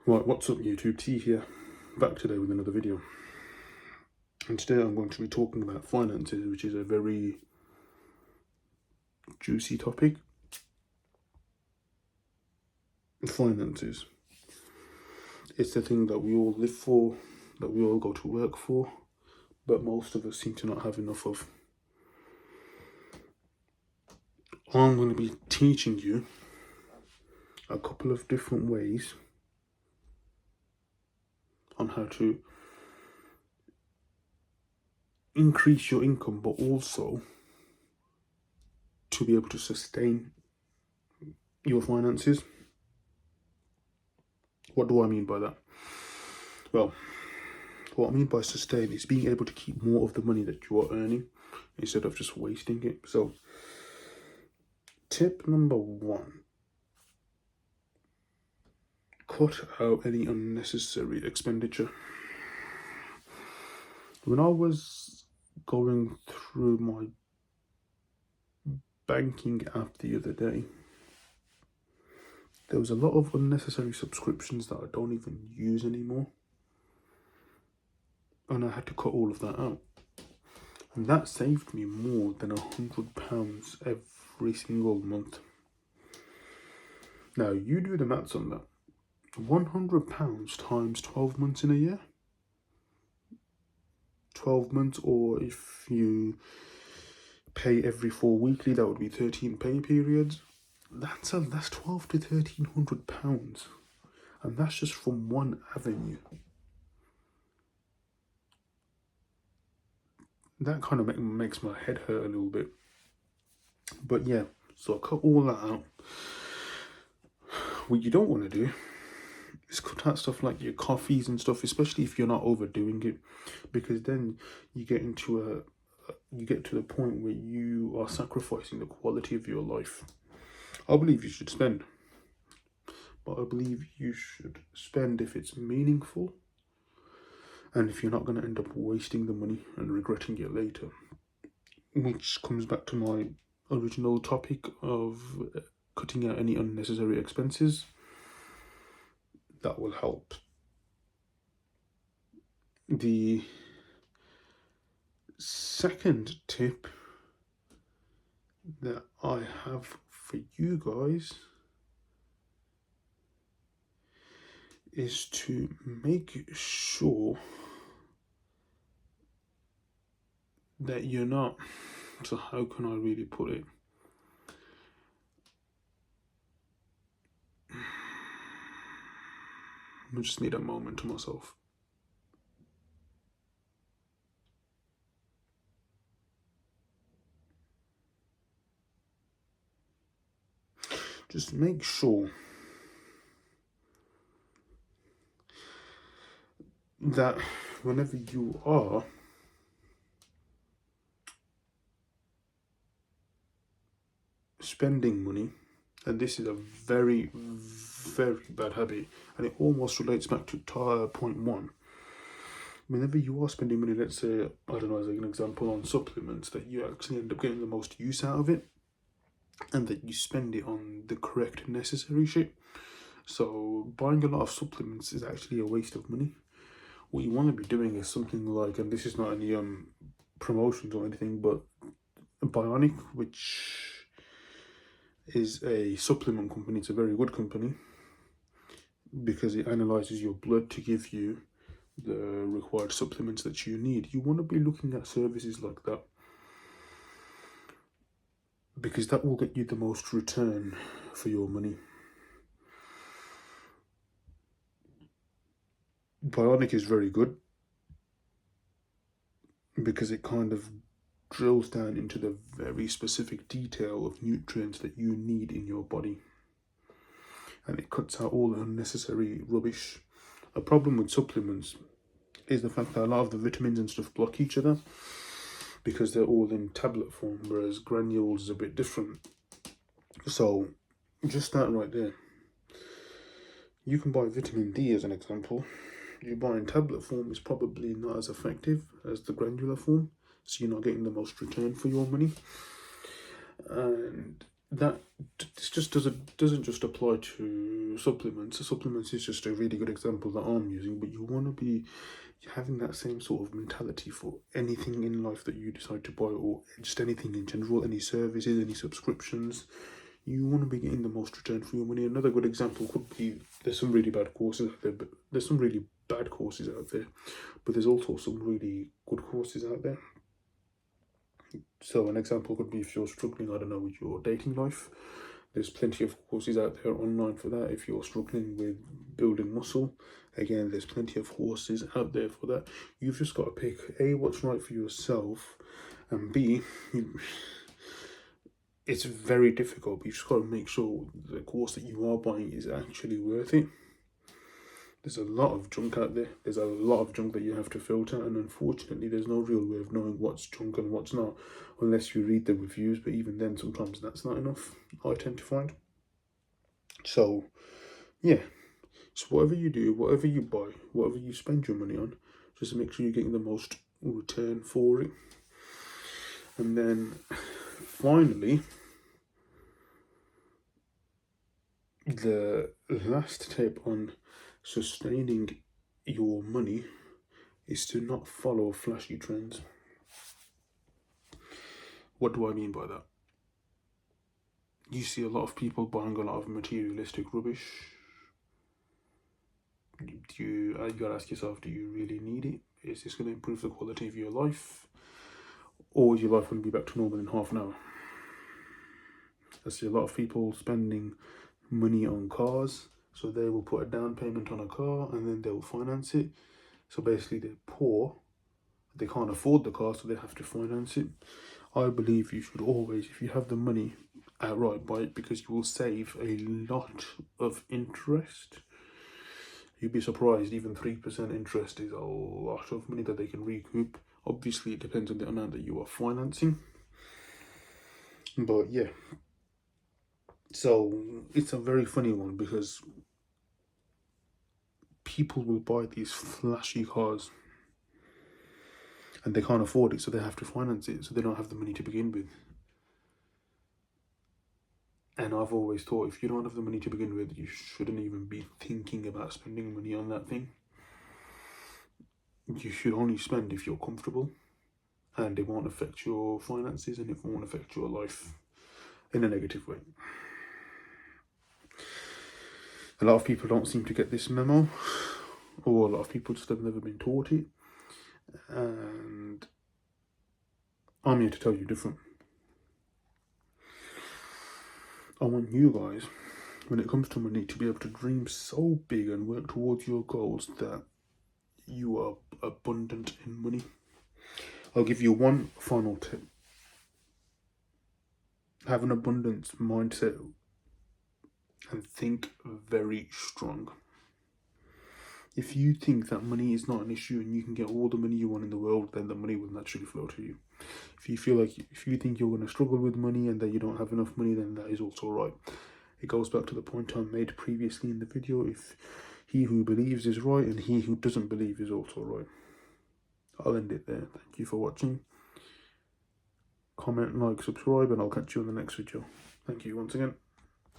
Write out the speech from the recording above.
Right, what's up YouTube, T here, back today with another video. And today I'm going to be talking about finances, which is a very juicy topic. Finances. It's the thing that we all live for, that we all go to work for, but most of us seem to not have enough of. I'm going to be teaching you a couple of different ways on how to increase your income, but also to be able to sustain your finances. What do I mean by that? Well, what I mean by sustain is being able to keep more of the money that you are earning instead of just wasting it. So, tip number one, cut out any unnecessary expenditure. When I was going through my banking app the other day, there was a lot of unnecessary subscriptions that I don't even use anymore. And I had to cut all of that out. And that saved me more than £100 every single month. Now, you do the maths on that. £100 times 12 months in a year. 12 months, or if you pay every 4 weekly, that would be 13 pay periods. That's £1,200 to £1,300, and that's just from one avenue. That kind of makes my head hurt a little bit. But yeah, so I cut all that out. What you don't want to do is cut out stuff like your coffees and stuff, especially if you're not overdoing it, because then you get to the point where you are sacrificing the quality of your life. I believe you should spend, but I believe you should spend if it's meaningful, and if you're not going to end up wasting the money and regretting it later. Which comes back to my original topic of cutting out any unnecessary expenses. That will help. The second tip that I have for you guys is to make sure that you're not, so how can I really put it? I just need a moment to myself. Just make sure that whenever you are spending money, and this is a very, very bad habit, and it almost relates back to point one. Whenever you are spending money, let's say, I don't know, as an example, on supplements, that you actually end up getting the most use out of it, and that you spend it on the correct necessary shit. So buying a lot of supplements is actually a waste of money. What you want to be doing is something like, and this is not any promotions or anything, but Bionic, which is a supplement company. It's a very good company because it analyzes your blood to give you the required supplements that you need. You want to be looking at services like that, because that will get you the most return for your money. Bionic is very good because it kind of drills down into the very specific detail of nutrients that you need in your body, and it cuts out all the unnecessary rubbish. A problem with supplements is the fact that a lot of the vitamins and stuff block each other because they're all in tablet form, whereas granules is a bit different. So just that right there. You can buy vitamin D as an example. You buy in tablet form is probably not as effective as the granular form, so you're not getting the most return for your money. And this just doesn't just apply to supplements. The supplements is just a really good example that I'm using, but you want to be having that same sort of mentality for anything in life that you decide to buy, or just anything in general, any services, any subscriptions. You want to be getting the most return for your money. Another good example could be, there's some really bad courses out there, but there's some really bad courses out there, but there's also some really good courses out there. So an example could be if you're struggling, I don't know, with your dating life, there's plenty of courses out there online for that. If you're struggling with building muscle, again, there's plenty of courses out there for that. You've just got to pick A, what's right for yourself, and B, it's very difficult, but you just got to make sure the course that you are buying is actually worth it. There's a lot of junk out there. There's a lot of junk that you have to filter, and unfortunately there's no real way of knowing what's junk and what's not unless you read the reviews, but even then sometimes that's not enough, I tend to find. So yeah, so whatever you do, whatever you buy, whatever you spend your money on, just make sure you're getting the most return for it. And then finally, the last tip on sustaining your money is to not follow flashy trends. What do I mean by that? You see a lot of people buying a lot of materialistic rubbish. You gotta ask yourself, do you really need it? Is this going to improve the quality of your life? Or is your life going to be back to normal in half an hour? I see a lot of people spending money on cars. So they will put a down payment on a car and then they'll finance it. So basically they're poor. They can't afford the car, so they have to finance it. I believe you should always, if you have the money, outright buy it, because you will save a lot of interest. You'd be surprised, even 3% interest is a lot of money that they can recoup. Obviously, it depends on the amount that you are financing. But yeah. So it's a very funny one because people will buy these flashy cars and they can't afford it, so they have to finance it, so they don't have the money to begin with. And I've always thought, if you don't have the money to begin with, you shouldn't even be thinking about spending money on that thing. You should only spend if you're comfortable and it won't affect your finances and it won't affect your life in a negative way. A lot of people don't seem to get this memo, or a lot of people just have never been taught it. And I'm here to tell you different. I want you guys, when it comes to money, to be able to dream so big and work towards your goals that you are abundant in money. I'll give you one final tip. Have an abundance mindset and think very strong. If you think that money is not an issue and you can get all the money you want in the world, then the money will naturally flow to you. If you think you're going to struggle with money and that you don't have enough money, then that is also right. It goes back to the point I made previously in the video. If he who believes is right and he who doesn't believe is also right. I'll end it there. Thank you for watching. Comment, like, subscribe, and I'll catch you in the next video. Thank you once again.